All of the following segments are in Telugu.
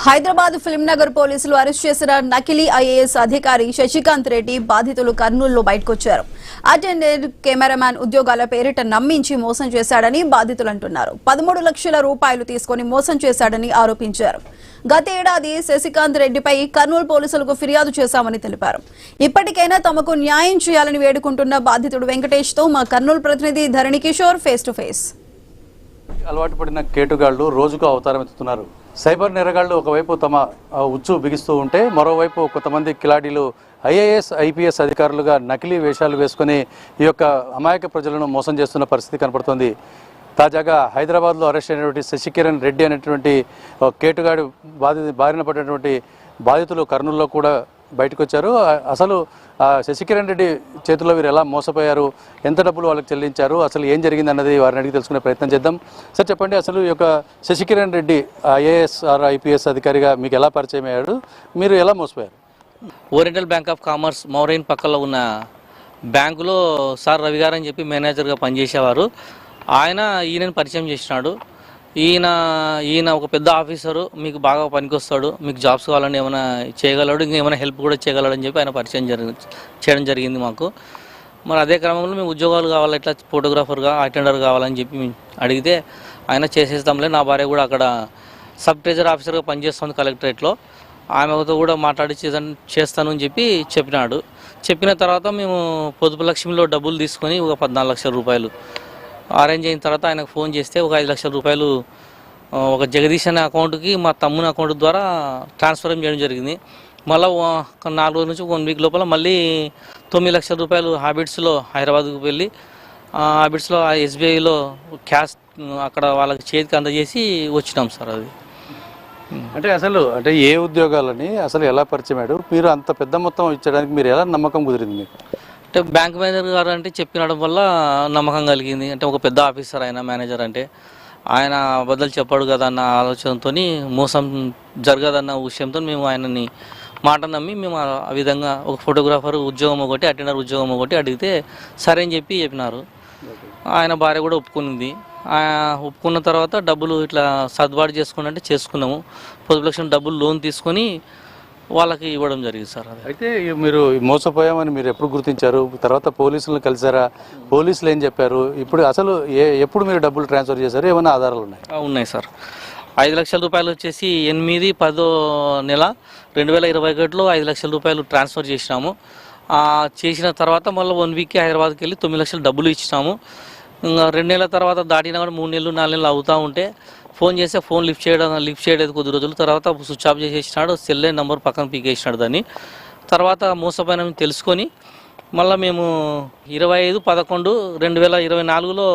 హైదరాబాద్ ఫిల్మ్ నగర్ పోలీసులు అరెస్ట్ చేసిన నకిలీ ఐఏఎస్ అధికారి శశికాంత్ రెడ్డి బాధితులు కర్నూలులో బయటకొచ్చారు. అటెండెంట్ కెమెరామ్యాన్ ఉద్యోగాల పేరిట నమ్మించి మోసం చేశాడని బాధితులు అంటున్నారు. 13 లక్షల రూపాయలు తీసుకుని మోసం చేశాడని ఆరోపించారు. గత ఏడాది శశికాంత్ రెడ్డిపై కర్నూలు పోలీసులకు ఫిర్యాదు చేశామని తెలిపారు. ఇప్పటికైనా తమకు న్యాయం చేయాలని వేడుకుంటున్న బాధితుడు వెంకటేష్ తో మా కర్నూలు ప్రతినిధి ధరణి కిషోర్ ఫేస్ టు ఫేస్. అలవాటు పడిన కేటుగాళ్లు రోజుకు అవతారం ఎత్తుతున్నారు. సైబర్ నేరగాళ్లు ఒకవైపు తమ ఉచ్చు బిగిస్తూ ఉంటే మరోవైపు కొంతమంది కిలాడీలు ఐఏఎస్ ఐపీఎస్ అధికారులుగా నకిలీ వేషాలు వేసుకుని ఈ యొక్క అమాయక ప్రజలను మోసం చేస్తున్న పరిస్థితి కనపడుతోంది. తాజాగా హైదరాబాద్లో అరెస్ట్ అయినటువంటి శశికిరణ్ రెడ్డి అనేటువంటి కేటుగాడి బారిన పడినటువంటి బాధితులు కర్నూలులో కూడా బయటకు వచ్చారు. అసలు శశికిరణ్ రెడ్డి చేతిలో వీరు ఎలా మోసపోయారు, ఎంత డబ్బులు వాళ్ళకి చెల్లించారు, అసలు ఏం జరిగింది అన్నది వారిని అడిగి తెలుసుకునే ప్రయత్నం చేద్దాం. సార్ చెప్పండి, అసలు ఈ యొక్క Sasikiran Reddy IAS are IPS అధికారిగా మీకు ఎలా పరిచయం అయ్యాడు, మీరు ఎలా మోసపోయారు? ఓరియంటల్ బ్యాంక్ ఆఫ్ కామర్స్ మౌరైన్ పక్కలో ఉన్న బ్యాంకులో సార్ రవి గారు అని చెప్పి మేనేజర్గా పనిచేసేవారు. ఆయన ఈయనని పరిచయం చేసినాడు. ఈయన ఒక పెద్ద ఆఫీసరు, మీకు బాగా పనికొస్తాడు, మీకు జాబ్స్ కావాలని ఏమైనా చేయగలడు, ఇంకా ఏమైనా హెల్ప్ కూడా చేయగలడు అని చెప్పి ఆయన పరిచయం చేయడం జరిగింది మాకు. మరి అదే క్రమంలో మేము ఉద్యోగాలు కావాలి, ఇట్లా ఫోటోగ్రాఫర్గా అటెండర్ కావాలని చెప్పి అడిగితే ఆయన చేసేస్తాంలే, నా భార్య కూడా అక్కడ సబ్ ట్రెజరీ ఆఫీసర్గా పనిచేస్తుంది కలెక్టరేట్లో, ఆమెతో కూడా మాట్లాడి చేస్తాను అని చెప్పి చెప్పినాడు. చెప్పిన తర్వాత మేము పొదుపు లక్ష్మిలో డబ్బులు తీసుకొని ఒక 14 లక్షల రూపాయలు అరేంజ్ అయిన తర్వాత ఆయనకు ఫోన్ చేస్తే ఒక 5 లక్షల రూపాయలు ఒక జగదీష్ అనే అకౌంట్కి మా తమ్ముని అకౌంట్ ద్వారా ట్రాన్స్ఫర్ చేయడం జరిగింది. మళ్ళీ 4 రోజుల నుంచి 1 వీక్ లోపల మళ్ళీ 9 లక్షల రూపాయలు హ్యాబిట్స్లో హైదరాబాద్కు వెళ్ళి హ్యాబిట్స్లో ఎస్బీఐలో క్యాష్ అక్కడ వాళ్ళకి చేతికి అందజేసి వచ్చినాం సార్. అది అంటే ఏ ఉద్యోగాలని అసలు ఎలా పరిచయమాడు, మీరు అంత పెద్ద మొత్తం ఇచ్చడానికి మీరు ఎలా నమ్మకం కుదిరింది మీకు? అంటే బ్యాంక్ మేనేజర్ గారు అంటే చెప్పినడం వల్ల నమ్మకం కలిగింది. అంటే ఒక పెద్ద ఆఫీసర్ ఆయన మేనేజర్ అంటే ఆయన బదులు చెప్పాడు కదా అన్న ఆలోచనతో, మోసం జరగదన్న విషయంతో మేము ఆయనని మాట నమ్మి మేము ఆ విధంగా ఒక ఫోటోగ్రాఫర్ ఉద్యోగం ఒకటి అటెండర్ ఉద్యోగం ఒకటి అడిగితే సరే అని చెప్పినారు. ఆయన భార్య కూడా ఒప్పుకునింది. ఒప్పుకున్న తర్వాత డబ్బులు ఇట్లా సర్దుబాటు చేసుకున్నట్టే చేసుకున్నాము. 10 లక్షల డబ్బులు లోన్ తీసుకొని వాళ్ళకి ఇవ్వడం జరిగింది సార్. అయితే మీరు మోసపోయామని మీరు ఎప్పుడు గుర్తించారు? తర్వాత పోలీసులను కలిసారా? పోలీసులు ఏం చెప్పారు? ఇప్పుడు అసలు ఎప్పుడు మీరు డబ్బులు ట్రాన్స్ఫర్ చేశారు? ఏమైనా ఆధారాలు ఉన్నాయి? ఉన్నాయి సార్. 5 లక్షల రూపాయలు వచ్చేసి 8/10 నెల 2021లో 5 లక్షల రూపాయలు ట్రాన్స్ఫర్ చేసినాము. చేసిన తర్వాత మళ్ళీ 1 వీక్కి హైదరాబాద్కి వెళ్ళి 9 లక్షలు డబ్బులు ఇచ్చినాము. ఇంకా 2 నెలల తర్వాత దాటినా కూడా 3 నెలలు 4 నెలలు అవుతూ ఉంటే ఫోన్ చేస్తే ఫోన్ లిఫ్ట్ చేయలేదు కొద్ది రోజులు. తర్వాత స్విచ్ ఆఫ్ చేసేసినాడు, సెల్ నెంబర్ పక్కన పీకేసినాడు దాన్ని. తర్వాత మోసపోయిన తెలుసుకొని మళ్ళీ మేము 25/11/2024లో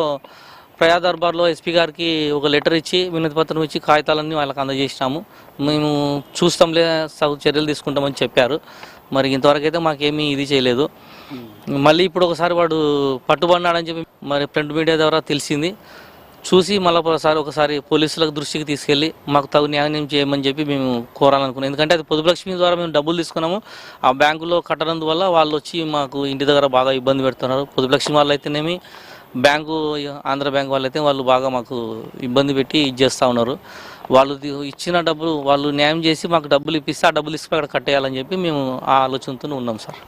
ప్రజా దర్బార్లో ఎస్పీ గారికి ఒక లెటర్ ఇచ్చి వినతి పత్రం ఇచ్చి కాగితాలన్నీ వాళ్ళకి అందజేసినాము. మేము చూస్తాంలే, చర్యలు తీసుకుంటామని చెప్పారు. మరి ఇంతవరకు అయితే మాకేమీ ఇది చేయలేదు. మళ్ళీ ఇప్పుడు ఒకసారి వాడు పట్టుబడినాడని చెప్పి మరి ప్రింట్ మీడియా ద్వారా తెలిసింది. చూసి మళ్ళీ ఒకసారి పోలీసులకు దృష్టికి తీసుకెళ్ళి మాకు తగు న్యాయం చేయమని చెప్పి మేము కోరాలనుకున్నాం. ఎందుకంటే అది పొదుపు లక్ష్మి ద్వారా మేము డబ్బులు తీసుకున్నాము. ఆ బ్యాంకులో కట్టనందువల్ల వాళ్ళు వచ్చి మాకు ఇంటి దగ్గర బాగా ఇబ్బంది పెడుతున్నారు. పొదుపు లక్ష్మి వాళ్ళు అయితేనేమి, బ్యాంకు ఆంధ్ర బ్యాంక్ వాళ్ళు అయితే వాళ్ళు బాగా మాకు ఇబ్బంది పెట్టి చేస్తూ ఉన్నారు. వాళ్ళు ఇచ్చిన డబ్బులు వాళ్ళు న్యాయం చేసి మాకు డబ్బులు ఇప్పిస్తే ఆ డబ్బులు ఇస్తే అక్కడ కట్టేయాలని చెప్పి మేము ఆ ఆలోచనతో ఉన్నాం సార్.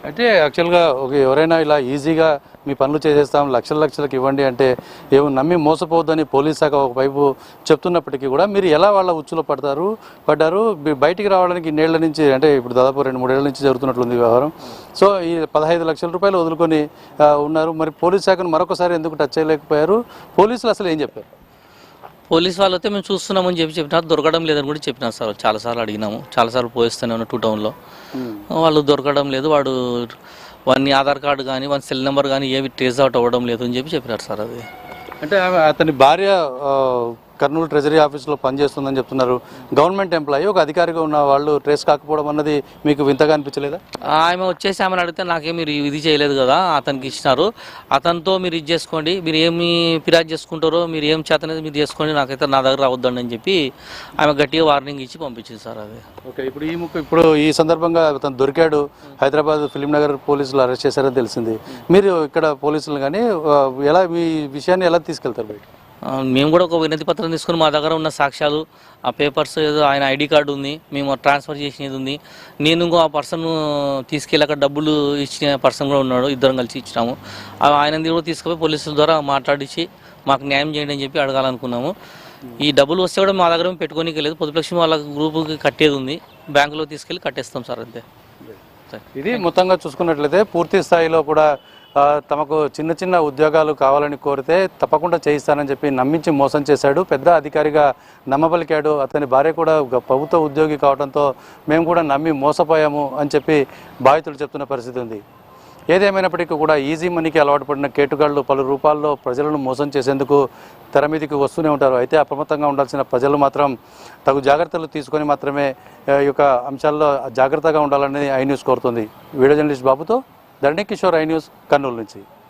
అంటే యాక్చువల్గా ఎవరైనా ఇలా ఈజీగా మీ పనులు చేసేస్తాం, లక్షలకు ఇవ్వండి అంటే ఏమో నమ్మి మోసపోవద్దని పోలీస్ శాఖ ఒకవైపు చెప్తున్నప్పటికీ కూడా మీరు ఎలా వాళ్ళ ఉచ్చులో పడ్డారు? బయటికి రావడానికి ఇన్నేళ్ల నుంచి, అంటే ఇప్పుడు దాదాపు 2-3 ఏళ్ల నుంచి జరుగుతున్నట్లుంది వ్యవహారం. సో ఈ 15 లక్షల రూపాయలు వదులుకొని ఉన్నారు. మరి పోలీస్ శాఖను మరొకసారి ఎందుకు టచ్ చేయలేకపోయారు? పోలీసులు అసలు ఏం చెప్పారు? పోలీసు వాళ్ళు అయితే మేము చూస్తున్నామని చెప్పినా దొరకడం లేదని కూడా చెప్పినారు సార్. చాలాసార్లు అడిగినాము, చాలాసార్లు పోయిస్తూనే ఉన్నాం 2 టౌన్లో. వాళ్ళు దొరకడం లేదు, వాడు వాని ఆధార్ కార్డు కానీ వాని సెల్ నెంబర్ కానీ ఏవి ట్రేస్ అవుట్ అవ్వడం లేదు అని చెప్పినారు సార్. అది అంటే అతని భార్య కర్నూలు ట్రెజరీ ఆఫీస్లో పనిచేస్తుందని చెప్తున్నారు. గవర్నమెంట్ ఎంప్లాయీ, ఒక అధికారిగా ఉన్న వాళ్ళు ట్రేస్ కాకపోవడం అన్నది మీకు వింతగా అనిపించలేదా? ఆమె వచ్చేసి ఆమెను అడిగితే నాకేం మీరు ఇది చేయలేదు కదా, అతనికి ఇచ్చినారు, అతనితో మీరు ఇది చేసుకోండి, మీరు ఏమి ఫిర్యాదు చేసుకుంటారో మీరు ఏం చేతనేది మీరు చేసుకోండి, నాకైతే నా దగ్గర రావద్దండి అని చెప్పి ఆమె గట్టిగా వార్నింగ్ ఇచ్చి పంపించింది సార్. అది ఓకే. ఇప్పుడు ఈ సందర్భంగా అతను దొరికాడు, హైదరాబాద్ ఫిల్మ్ నగర్ పోలీసులు అరెస్ట్ చేశారని తెలిసింది. మీరు ఇక్కడ పోలీసులు కానీ ఎలా మీ విషయాన్ని ఎలా తీసుకెళ్తారు బయట? మేము కూడా ఒక వినతి పత్రం తీసుకుని మా దగ్గర ఉన్న సాక్ష్యాలు ఆ పేపర్స్ ఏదో ఆయన ఐడి కార్డు ఉంది, మేము ట్రాన్స్ఫర్ చేసినది ఉంది, నేను ఇంకో ఆ పర్సన్ తీసుకెళ్ళాక డబ్బులు ఇచ్చిన పర్సన్ కూడా ఉన్నాడు, ఇద్దరం కలిసి ఇచ్చినాము. ఆయనది కూడా తీసుకుపోయి పోలీసుల ద్వారా మాట్లాడించి మాకు న్యాయం చేయండి అని చెప్పి అడగాలనుకున్నాము. ఈ డబ్బులు వస్తే కూడా మా దగ్గర పెట్టుకోనికి లేదు, పొదుపులక్ష్మి వాళ్ళ గ్రూపుకి కట్టేది ఉంది, బ్యాంకులో తీసుకెళ్ళి కట్టేస్తాం సార్ అంతే. ఇది మొత్తంగా చూసుకున్నట్లయితే పూర్తి స్థాయిలో కూడా తమకు చిన్న చిన్న ఉద్యోగాలు కావాలని కోరితే తప్పకుండా చేయిస్తానని చెప్పి నమ్మించి మోసం చేశాడు. పెద్ద అధికారిగా నమ్మబలికాడు. అతని భార్య కూడా ఒక ప్రభుత్వ ఉద్యోగి కావడంతో మేము కూడా నమ్మి మోసపోయాము అని చెప్పి బాధితులు చెప్తున్న పరిస్థితి ఉంది. ఏదేమైనప్పటికీ కూడా ఈజీ మనీకి అలవాటు పడిన కేటుగాళ్లు పలు రూపాల్లో ప్రజలను మోసం చేసేందుకు తెర మీదకి వస్తూనే ఉంటారు. అయితే అప్రమత్తంగా ఉండాల్సిన ప్రజలు మాత్రం తగు జాగ్రత్తలు తీసుకొని మాత్రమే ఈ యొక్క అంశాల్లో జాగ్రత్తగా ఉండాలని ఐ న్యూస్ కోరుతుంది. వీడియో జర్నలిస్ట్ బాబుతో ధరణి కిషోర్, ఐ న్యూస్, కర్నూలు నుంచి.